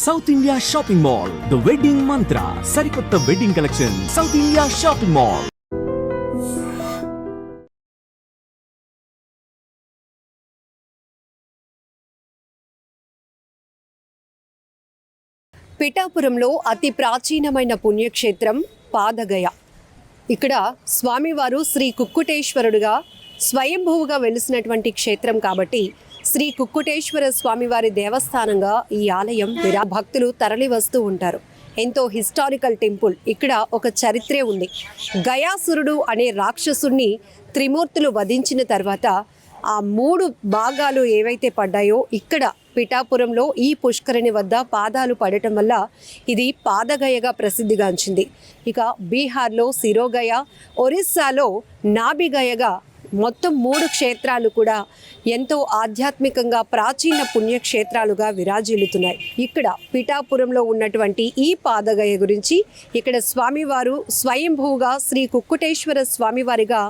South India shopping mall, the wedding మంత్ర, సరికొత్త wedding collection, south India shopping mall. పిఠాపురంలో అతి ప్రాచీనమైన పుణ్యక్షేత్రం పాదగయ. ఇక్కడ స్వామివారు శ్రీ కుక్కుటేశ్వరుడుగా స్వయంభువుగా వెలిసినటువంటి క్షేత్రం కాబట్టి శ్రీ కుక్కుటేశ్వర స్వామివారి దేవస్థానంగా ఈ ఆలయం భక్తులు తరలి వస్తూ ఉంటారు. ఎంతో హిస్టారికల్ టెంపుల్. ఇక్కడ ఒక చరిత్రే ఉంది. గయాసురుడు అనే రాక్షసుణ్ణి త్రిమూర్తులు వధించిన తర్వాత ఆ 3 భాగాలు ఏవైతే పడ్డాయో ఇక్కడ పిఠాపురంలో ఈ పుష్కరిణి వద్ద పాదాలు పడటం వల్ల ఇది పాదగయగా ప్రసిద్ధిగాంచింది. ఇక బీహార్లో సిరోగయ, ఒరిస్సాలో నాభిగయగా మొత్తం 3 క్షేత్రాలు కూడా ఎంతో ఆధ్యాత్మికంగా ప్రాచీన పుణ్యక్షేత్రాలుగా విరాజిల్లుతున్నాయి. ఇక్కడ పిఠాపురంలో ఉన్నటువంటి ఈ పాదగయ గురించి ఇక్కడ స్వామివారు స్వయంభూగా శ్రీ కుక్కుటేశ్వర స్వామివారిగా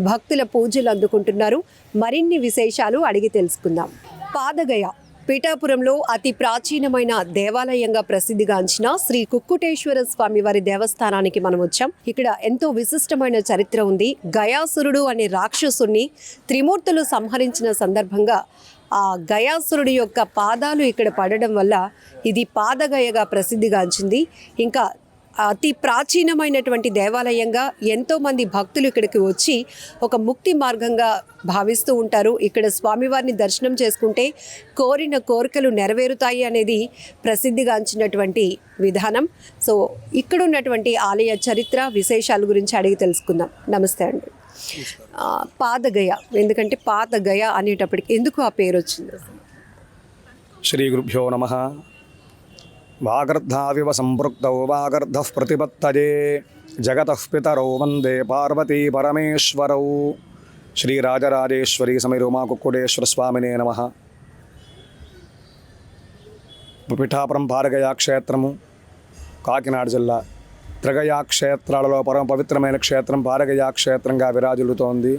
భక్తుల పూజలు అందుకుంటున్నారు. మరిన్ని విశేషాలు అడిగి తెలుసుకుందాం. పాదగయ పిఠాపురంలో అతి ప్రాచీనమైన దేవాలయంగా ప్రసిద్ధిగాంచిన శ్రీ కుక్కుటేశ్వర స్వామివారి దేవస్థానానికి మనం వచ్చాం. ఇక్కడ ఎంతో విశిష్టమైన చరిత్ర ఉంది. గయాసురుడు అనే రాక్షసుని త్రిమూర్తులు సంహరించిన సందర్భంగా ఆ గయాసురుడి యొక్క పాదాలు ఇక్కడ పడడం వల్ల ఇది పాదగయగా ప్రసిద్ధిగాంచింది. ఇంకా అతి ప్రాచీనమైనటువంటి దేవాలయంగా ఎంతోమంది భక్తులు ఇక్కడికి వచ్చి ఒక ముక్తి మార్గంగా భావిస్తూ ఉంటారు. ఇక్కడ స్వామివారిని దర్శనం చేసుకుంటే కోరిన కోరికలు నెరవేరుతాయి అనేది ప్రసిద్ధిగాంచినటువంటి విధానం. సో ఇక్కడ ఉన్నటువంటి ఆలయ చరిత్ర విశేషాల గురించి అడిగి తెలుసుకుందాం. నమస్తే అండి. పాదగయ, ఎందుకంటే పాదగయ అనేటప్పటికి ఎందుకు ఆ పేరు వచ్చింది? శ్రీ గురుభ్యో నమః. వాగర్ధావివ సంపృక్తౌ వాగర్ధః ప్రతిపత్తయే జగతః పితరౌ వందే పార్వతీ పరమేశ్వరౌ. శ్రీ రాజరాజేశ్వరీ సమేత ఉమా కుక్కుటేశ్వర స్వామినే నమః. పిఠాపురం పాదగయ క్షేత్రము కాకినాడ జిల్లా త్రిగయా క్షేత్రాలలో పరమ పవిత్రమైన క్షేత్రం పాదగయ క్షేత్రంగా విరాజిల్లుతోంది.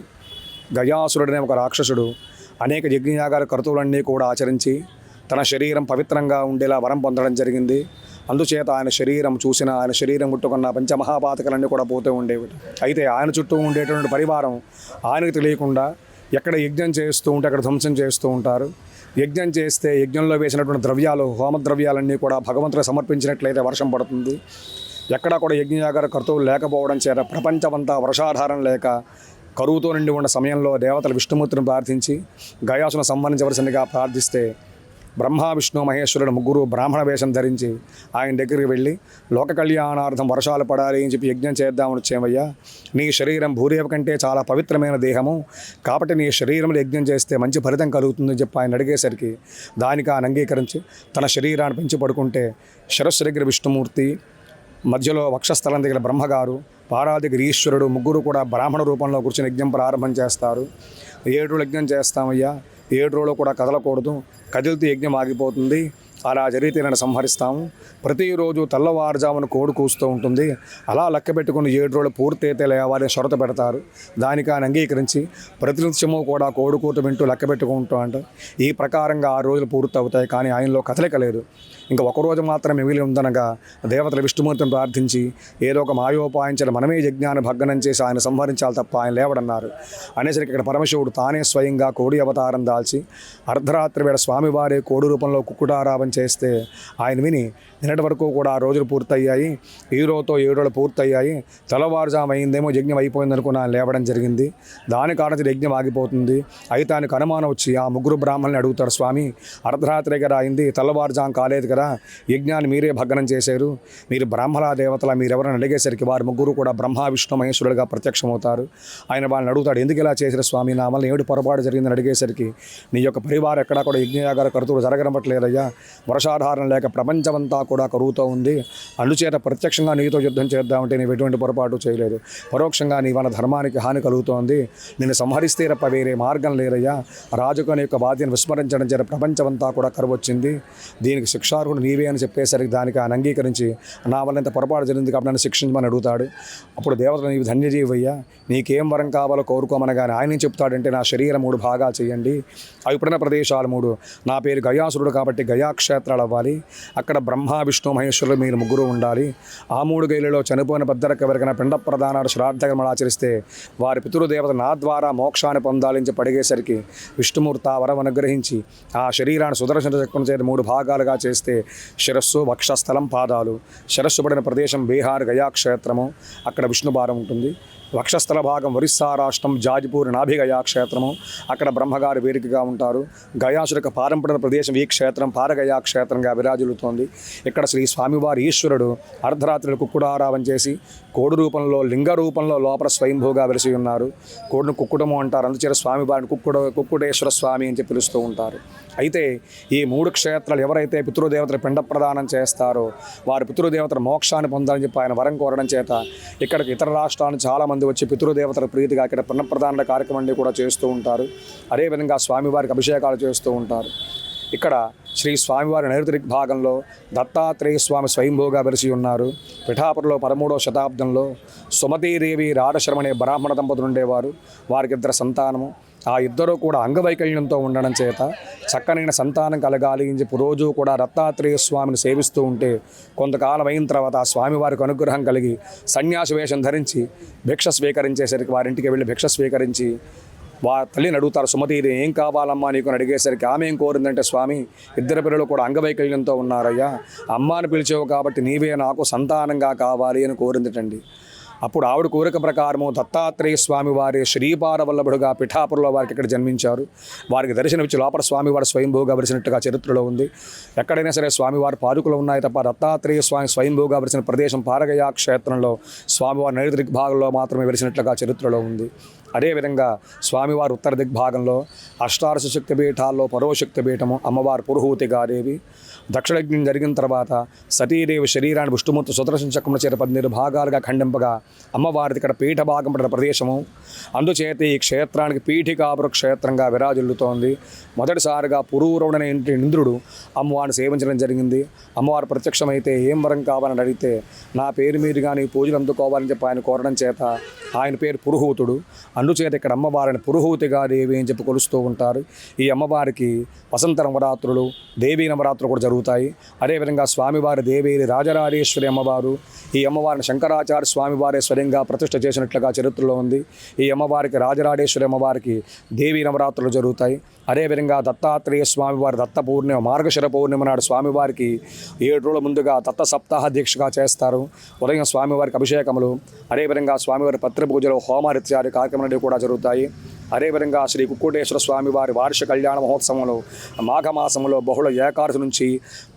గయాసురుడనే ఒక రాక్షసుడు అనేక యజ్ఞయాగాల కర్తువులన్నీ కూడా ఆచరించి తన శరీరం పవిత్రంగా ఉండేలా వరం పొందడం జరిగింది. అందుచేత ఆయన శరీరం చూసిన, ఆయన శరీరం ముట్టుకున్న పంచమహాపాతకాలన్నీ కూడా పోతూ ఉండేవి. అయితే ఆయన చుట్టూ ఉండేటువంటి పరివారం ఆయనకు తెలియకుండా ఎక్కడ యజ్ఞం చేస్తూ ఉంటే అక్కడ ధ్వంసం చేస్తూ ఉంటారు. యజ్ఞం చేస్తే యజ్ఞంలో వేసినటువంటి ద్రవ్యాలు, హోమద్రవ్యాలన్నీ కూడా భగవంతుడికి సమర్పించినట్లయితే వర్షం పడుతుంది. ఎక్కడా కూడా యజ్ఞయాగార కర్తవ్యులు లేకపోవడం చేత ప్రపంచమంతా వర్షాధారం లేక కరువుతో నిండి ఉన్న సమయంలో దేవతలు విష్ణుమూర్తిని ప్రార్థించి గయాసును సంహరించవలసిందిగా ప్రార్థిస్తే బ్రహ్మ విష్ణు మహేశ్వరుడు ముగ్గురు బ్రాహ్మణ వేషం ధరించి ఆయన దగ్గరికి వెళ్ళి లోక కళ్యాణార్థం వర్షాలు పడాలి అని చెప్పి యజ్ఞం చేద్దామని వచ్చేవయ్యా. నీ శరీరం భూదేవ కంటే చాలా పవిత్రమైన దేహము కాబట్టి నీ శరీరంలో యజ్ఞం చేస్తే మంచి ఫలితం కలుగుతుందని చెప్పి ఆయన అడిగేసరికి దానికి ఆయన అంగీకరించి తన శరీరాన్ని పెంచి పడుకుంటే శిరస్సు దగ్గర విష్ణుమూర్తి, మధ్యలో వక్షస్థలం దగ్గర బ్రహ్మగారు, పారాల దగ్గర ఈశ్వరుడు ముగ్గురు కూడా బ్రాహ్మణ రూపంలో కూర్చొని యజ్ఞం ప్రారంభం చేస్తారు. 7 రోజులు యజ్ఞం చేస్తామయ్యా, 7 రోజులు కూడా కదలకూడదు, కదిలితే యజ్ఞం ఆగిపోతుంది, అలా జరిగితే నన్ను సంహరిస్తాము. ప్రతిరోజు తెల్లవారుజామున కోడి కూస్తూ ఉంటుంది, అలా లెక్క పెట్టుకుని 7 రోజులు పూర్తయితే లేవాలని షరత పెడతారు. దానికి ఆయన అంగీకరించి ప్రతినిత్యము కూడా కోడి కూత వింటూ లెక్క పెట్టుకుంటూ అంట. ఈ ప్రకారంగా 6 రోజులు పూర్తి అవుతాయి. కానీ ఆయనలో కదలిక లేదు. ఇంకా ఒకరోజు మాత్రమే మిగిలి ఉందనగా దేవతల విష్ణుమూర్తిని ప్రార్థించి ఏదో ఒక మాయోపాయించిన మనమే యజ్ఞాన్ని భగ్నం చేసి ఆయన సంహరించాలి తప్ప ఆయన లేవడన్నారు. అనేసరికి ఇక్కడ పరమశివుడు తానే స్వయంగా కోడి అవతారం దాల్చి అర్ధరాత్రి వేళ స్వామివారి కోడి రూపంలో కుక్కుటారాపం చేస్తే ఆయన విని నిన్నటి వరకు కూడా 6 రోజులు పూర్తయ్యాయి, ఈ రోజుతో 7 రోజులు పూర్తయ్యాయి, తెల్లవారుజాము అయిందేమో యజ్ఞం అయిపోయింది అనుకుని ఆయన లేవడం జరిగింది. దాని కారణం యజ్ఞం ఆగిపోతుంది. అయితే ఆయనకు అనుమానం వచ్చి ఆ ముగ్గురు బ్రాహ్మణుని అడుగుతారు, స్వామి అర్ధరాత్రి కదా అయింది, తెల్లవారుజాము కాలేదు కదా, యజ్ఞాన్ని మీరే భగ్నం చేశారు, మీరు బ్రాహ్మణ దేవతల మీరెవరని అడిగేసరికి వారు ముగ్గురు కూడా బ్రహ్మ విష్ణు మహేశ్వరుడుగా ప్రత్యక్షమవుతారు. ఆయన వాళ్ళని అడుగుతాడు, ఎందుకు ఇలా చేశారు స్వామి, నా వల్ల ఏడు పొరపాటు జరిగిందని అడిగేసరికి నీ యొక్క పరివారం ఎక్కడా కూడా యజ్ఞయాగార కర్తవ్యులు జరగనట్లేదయ్యా, వర్షాధారం లేక ప్రపంచమంతా కూడా కరుగుతూ ఉంది, అందుచేత ప్రత్యక్షంగా నీతో యుద్ధం చేద్దామంటే నీవు ఎటువంటి పొరపాటు చేయలేదు, పరోక్షంగా నీ వల్ల ధర్మానికి హాని కలుగుతోంది, నిన్ను సంహరిస్తే తప్ప వేరే మార్గం లేదయ్యా, రాజుగాని యొక్క బాధ్యతను విస్మరించడం చేత ప్రపంచమంతా కూడా కరువు వచ్చింది, దీనికి శిక్షార్హుడు నీవే అని చెప్పేసరికి దానికి ఆయన అంగీకరించి నా వల్ల ఇంత పొరపాటు జరిగింది కాబట్టి నన్ను శిక్షించమని అడుగుతాడు. అప్పుడు దేవతలు నీవు ధన్యజీవయ్యా, నీకేం వరం కావాలో కోరుకోమనగానే ఆయన చెప్తాడంటే నా శరీరం 3 భాగాలు చేయండి, అవి పడిన ప్రదేశాలు 3, నా పేరు గయాసురుడు కాబట్టి గయాక్షేత్రం క్షేత్రాలు అవ్వాలి. అక్కడ బ్రహ్మ విష్ణు మహేశ్వరులు మీరు ముగ్గురు ఉండాలి. ఆ 3 గేలులో చనిపోయిన పెద్దలకు ఎవరికైనా పిండ ప్రదానాలు శ్రాద్ధకర్మలు ఆచరిస్తే వారి పితృదేవత నా ద్వారా మోక్షాన్ని పొందాలించి పడిగేసరికి విష్ణుమూర్తి ఆ వరం అనుగ్రహించి ఆ శరీరాన్ని సుదర్శన చక్రం చేతి 3 భాగాలుగా చేస్తే శిరస్సు, వక్షస్థలం, పాదాలు. శిరస్సు పడిన ప్రదేశం బీహార్ గయా క్షేత్రము, అక్కడ విష్ణుభారం ఉంటుంది. వక్షస్థల భాగం ఒరిస్సా రాష్ట్రం జాజిపూర్ నాభిగయా క్షేత్రము, అక్కడ బ్రహ్మగారు వేదికగా ఉంటారు. గయాసుడికి పారంపడిన ప్రదేశం ఈ క్షేత్రం పారగయా క్షేత్రంగా విరాజిల్లుతోంది. ఇక్కడ శ్రీ స్వామివారి ఈశ్వరుడు అర్ధరాత్రులు కుక్కుడారావం చేసి కోడు రూపంలో, లింగ రూపంలో లోపల స్వయంభూగా వెలిసి ఉన్నారు. కోడును కుక్కుడము అంటారు, అందుచేత స్వామివారిని కుక్కుటేశ్వర స్వామి అని చెప్పి పిలుస్తూ ఉంటారు. అయితే ఈ 3 క్షేత్రాలు ఎవరైతే పితృదేవతలు పిండ ప్రదానం చేస్తారో వారి పితృదేవతల మోక్షాన్ని పొందాలని చెప్పి ఆయన వరం కోరడం చేత ఇక్కడికి ఇతర రాష్ట్రాల నుంచి చాలామంది వచ్చి పితృదేవతల ప్రీతిగా ఇక్కడ పిండ ప్రదాన కార్యక్రమాన్ని కూడా చేస్తూ ఉంటారు. అదేవిధంగా స్వామివారికి అభిషేకాలు చేస్తూ ఉంటారు. ఇక్కడ శ్రీ స్వామివారి నైరుతి భాగంలో దత్తాత్రేయ స్వామి స్వయంభూగా వెలిసి ఉన్నారు. పిఠాపురంలో 13వ శతాబ్దంలో సుమతీదేవి రాధశర్మ అనే బ్రాహ్మణ దంపతులు ఉండేవారు. వారికి 2 సంతానము. ఆ ఇద్దరూ కూడా అంగవైకల్యంతో ఉండడం చేత చక్కనైన సంతానం కలగాలి అని చెప్పి రోజు కూడా దత్తాత్రేయ స్వామిని సేవిస్తూ ఉంటే కొంతకాలం అయిన తర్వాత ఆ స్వామివారికి అనుగ్రహం కలిగి సన్యాసి వేషం ధరించి భిక్ష స్వీకరించేసరికి వారింటికి వెళ్ళి భిక్ష స్వీకరించి తల్లిని అడుగుతారు, సుమతీది ఏం కావాలమ్మా నీకు అని అడిగేసరికి ఆమె ఏం కోరిందంటే, స్వామి 2 పిల్లలు కూడా అంగవైకల్యంతో ఉన్నారయ్యా, అమ్మాని పిలిచావు కాబట్టి నీవే నాకు సంతానంగా కావాలి అని కోరిందటండి. అప్పుడు ఆవిడ కోరిక ప్రకారము దత్తాత్రేయ స్వామి వారి శ్రీపాదవల్లభుడుగా పిఠాపురంలో వారికి ఇక్కడ జన్మించారు. వారికి దర్శనమిచ్చి లోపల స్వామివారి స్వయంభూగా వెలిసినట్టుగా చరిత్రలో ఉంది. ఎక్కడైనా సరే స్వామివారి పాదుకలు ఉన్నాయి తప్ప దత్తాత్రేయ స్వామి స్వయంభూగా వెలిసిన ప్రదేశం పారగయా క్షేత్రంలో స్వామివారి నైరుతి దిగ్భాగంలో మాత్రమే వెలిసినట్లుగా చరిత్రలో ఉంది. అదేవిధంగా స్వామివారి ఉత్తర దిగ్భాగంలో అష్టాదశ శక్తిపీఠాల్లో పరోశక్తిపీఠము అమ్మవారి పురుహూతిగాదేవి. దక్షిణయజ్ఞం జరిగిన తర్వాత సతీదేవి శరీరాన్ని విష్ణుమూర్తి సుదర్శన చక్రముల చేత 12 భాగాలుగా ఖండింపగా అమ్మవారిది ఇక్కడ పీఠ భాగం పడిన ప్రదేశము. అందుచేత ఈ క్షేత్రానికి పీఠికాపుర క్షేత్రంగా విరాజిల్లుతోంది. మొదటిసారిగా పురూరవుడైన ఇంద్రుడు అమ్మవారిని సేవించడం జరిగింది. అమ్మవారు ప్రత్యక్షమైతే ఏం వరం కావాలని అడిగితే నా పేరు మీద కానీ పూజలు అందుకోవాలని చెప్పి ఆయన కోరడం చేత ఆయన పేరు పురుహూతుడు. అందుచేత ఇక్కడ అమ్మవారిని పురుహూతిగా దేవి అని చెప్పి కొలుస్తూ ఉంటారు. ఈ అమ్మవారికి వసంత నవరాత్రులు, దేవీ నవరాత్రులు కూడా జరుగుతాయి. అదేవిధంగా స్వామివారి దేవేరి రాజరాజేశ్వరి అమ్మవారు, ఈ అమ్మవారిని శంకరాచార్య స్వామివారే స్వయంగా ప్రతిష్ఠ చేసినట్లుగా చరిత్రలో ఉంది. ఈ అమ్మవారికి రాజరాజేశ్వరి అమ్మవారికి దేవీ నవరాత్రులు జరుగుతాయి. అదేవిధంగా దత్తాత్రేయ స్వామివారి దత్త పూర్ణిమ మార్గశిర పూర్ణిమ నాడు స్వామివారికి 7 రోజుల ముందుగా దత్త సప్తాహ దీక్షగా చేస్తారు. ఉదయం స్వామివారికి అభిషేకములు, అదేవిధంగా స్వామివారి పత్రిపూజలు, హోమాలు ఇత్యాది కార్యక్రమాలు కూడా జరుగుతాయి. అదేవిధంగా శ్రీ కుక్కుటేశ్వర స్వామివారి వార్షిక కళ్యాణ మహోత్సవంలో మాఘమాసంలో బహుళ ఏకాదశి నుంచి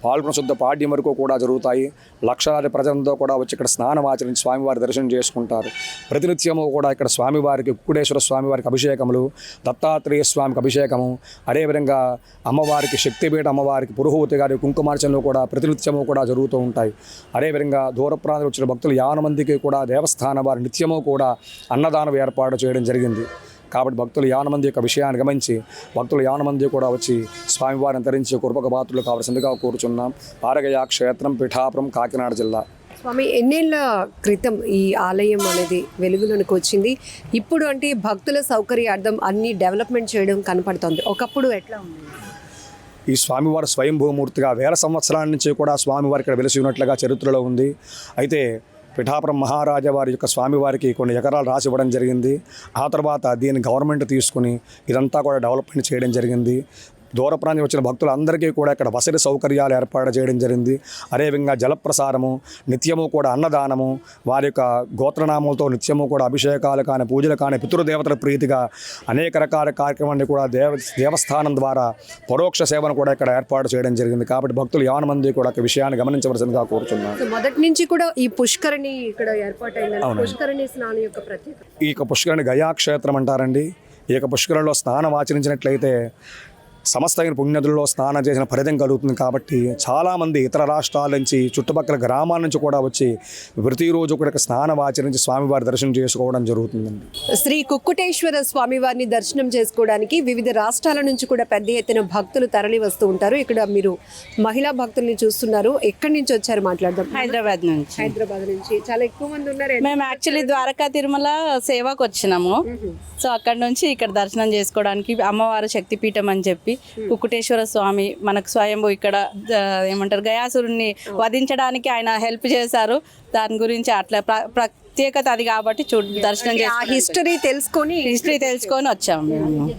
పాల్గొన శుద్ధ పాడ్యం వరకు కూడా జరుగుతాయి. లక్షలాది ప్రజలతో కూడా వచ్చి ఇక్కడ స్నానం ఆచరించి స్వామివారి దర్శనం చేసుకుంటారు. ప్రతినిత్యము కూడా ఇక్కడ స్వామివారికి కుక్కుటేశ్వర స్వామివారికి అభిషేకములు, దత్తాత్రేయ స్వామికి అభిషేకము, అదేవిధంగా అమ్మవారికి శక్తిపీఠ అమ్మవారికి పురుహూతి గారి కుంకుమార్చనలు కూడా ప్రతినిత్యము కూడా జరుగుతూ ఉంటాయి. అదేవిధంగా దూర ప్రాంతాలకు వచ్చిన భక్తులు 50 మందికి కూడా దేవస్థానం వారి నిత్యము కూడా అన్నదానం ఏర్పాటు చేయడం జరిగింది. కాబట్టి భక్తులు 50 మంది యొక్క విషయాన్ని గమనించి భక్తులు 50 మంది కూడా వచ్చి స్వామివారిని ధరించి కృపక పాత్రలు కావాల్సిందిగా కోరుచున్నాం. పారగయా క్షేత్రం, పిఠాపురం, కాకినాడ జిల్లా. స్వామి, ఎన్నేళ్ల క్రితం ఈ ఆలయం అనేది వెలుగులోనికి వచ్చింది? ఇప్పుడు అంటే భక్తుల సౌకర్యార్థం అన్ని డెవలప్మెంట్ చేయడం కనపడుతుంది. ఒకప్పుడు ఎట్లా ఉంది? ఈ స్వామివారి స్వయంభూమూర్తిగా 1000 సంవత్సరాల నుంచి కూడా స్వామివారి ఇక్కడ వెలిసి ఉన్నట్లుగా చరిత్రలో ఉంది. అయితే పిఠాపురం మహారాజా వారి యొక్క స్వామివారికి కొన్ని ఎకరాలు రాసి ఇవ్వడం జరిగింది. ఆ తర్వాత దీన్ని గవర్నమెంట్ తీసుకుని ఇదంతా కూడా డెవలప్మెంట్ చేయడం జరిగింది. దూర ప్రాంతం వచ్చిన భక్తులందరికీ కూడా ఇక్కడ వసతి సౌకర్యాలు ఏర్పాటు చేయడం జరిగింది. అదేవిధంగా జలప్రసారము, నిత్యము కూడా అన్నదానము, వారి యొక్క గోత్రనామంతో నిత్యము కూడా అభిషేకాలు కానీ పూజలు కానీ పితృదేవతల ప్రీతిగా అనేక రకాల కార్యక్రమాన్ని కూడా దేవస్థానం ద్వారా పరోక్ష సేవను కూడా ఇక్కడ ఏర్పాటు చేయడం జరిగింది. కాబట్టి భక్తులు 50 మంది కూడా ఈ విషయాన్ని గమనించవలసిందిగా కోరుతున్నాను. మొదటి నుంచి కూడా ఈ పుష్కరిణి ఇక్కడ ఏర్పాటైంది. పుష్కరిణి స్నానం యొక్క ప్రత్యేకత ఈ యొక్క పుష్కరిణి గయా క్షేత్రం అంటారండి. ఈ యొక్క పుష్కరంలో స్నానం ఆచరించినట్లయితే సమస్తమైన పుణ్యదుల్లో స్నానం చేసిన ఫలితం కలుగుతుంది. కాబట్టి చాలామంది ఇతర రాష్ట్రాల నుంచి, చుట్టుపక్కల గ్రామాల నుంచి కూడా వచ్చి ప్రతిరోజు కూడా స్నానం ఆచరించి స్వామివారి దర్శనం చేసుకోవడం జరుగుతుందండి. శ్రీ కుక్కుటేశ్వర స్వామివారిని దర్శనం చేసుకోవడానికి వివిధ రాష్ట్రాల నుంచి కూడా పెద్ద ఎత్తున భక్తులు తరలి వస్తూ ఉంటారు. ఇక్కడ మీరు మహిళా భక్తుల్ని చూస్తున్నారు. ఎక్కడి నుంచి వచ్చారు మాట్లాడదాం? హైదరాబాద్ నుంచి. హైదరాబాద్ నుంచి చాలా ఎక్కువ మంది ఉన్నారు. మేము యాక్చువల్లీ ద్వారకా తిరుమల సేవకు వచ్చినాము. సో అక్కడ నుంచి ఇక్కడ దర్శనం చేసుకోవడానికి అమ్మవారి శక్తిపీఠం అని చెప్పి చెప్పి కుక్కుటేశ్వర స్వామి మనకు స్వయంభూ ఇక్కడ ఏమంటారు గయాసురుణ్ణి వధించడానికి ఆయన హెల్ప్ చేశారు. దాని గురించి అట్లా ప్రత్యేకత అది కాబట్టి దర్శనం ఆ చేసి హిస్టరీ తెలుసుకొని వచ్చాము మేము.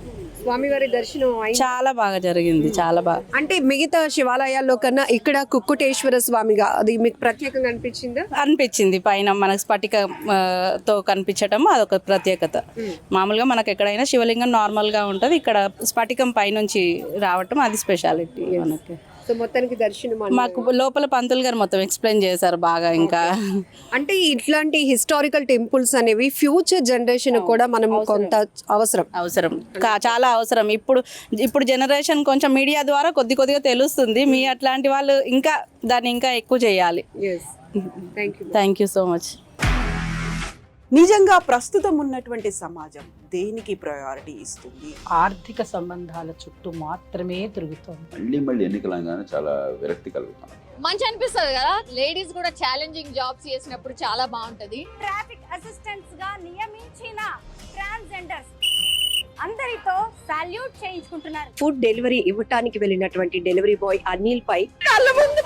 స్వామివారి దర్శనం అయింది. చాలా బాగా జరిగింది, చాలా బాగా. అంటే మిగతా శివాలయాల్లో కన్నా ఇక్కడ కుక్కుటేశ్వర స్వామిగా అది మీకు ప్రత్యేకంగా అనిపించిందా? అనిపించింది. పైన మనకు స్ఫటిక తో కనిపించటం అదొక ప్రత్యేకత. మామూలుగా మనకు ఎక్కడైనా శివలింగం నార్మల్ గా ఉంటది, ఇక్కడ స్ఫటికం పైనుంచి రావటం అది స్పెషాలిటీ మనకి. సో మొత్తానికి దర్శనం మాకు లోపల పంతులు గారు మొత్తం ఎక్స్ప్లెయిన్ చేశారు బాగా. ఇంకా అంటే ఇట్లాంటి హిస్టారికల్ టెంపుల్స్ అనేవి ఫ్యూచర్ జనరేషన్ కూడా మనం కొంత అవసరం చాలా అవసరం. ఇప్పుడు జనరేషన్ కొంచెం మీడియా ద్వారా కొద్దిగా తెలుస్తుంది. మీ అట్లాంటి వాళ్ళు ఇంకా దాన్ని ఇంకా ఎక్కువ చేయాలి. Thank you so much. నిజంగా ప్రస్తుతం ఉన్నటువంటి సమాజం దేనికి ప్రయారిటీ ఇస్తుంది? ఆర్థిక సంబంధాల చుట్టూ మాత్రమే తిరుగుతోంది. మళ్ళీ ఎన్నికలంగానే చాలా విరక్తి కలుగుతాం. మంచి అనిపిస్తుంది కదా, లేడీస్ కూడా ఛాలెంజింగ్ జాబ్స్ చేసినప్పుడు చాలా బాగుంటది. ట్రాఫిక్ అసిస్టెంట్స్ గా నియమించిన ట్రాన్స్జెండర్స్ అందరితో సాల్యూట్ చేయించుకుంటున్నారు. ఫుడ్ డెలివరీ ఇవ్వటానికి వెళ్ళినటువంటి డెలివరీ బాయ్ అనిల్ పై కళ్ళ ముందు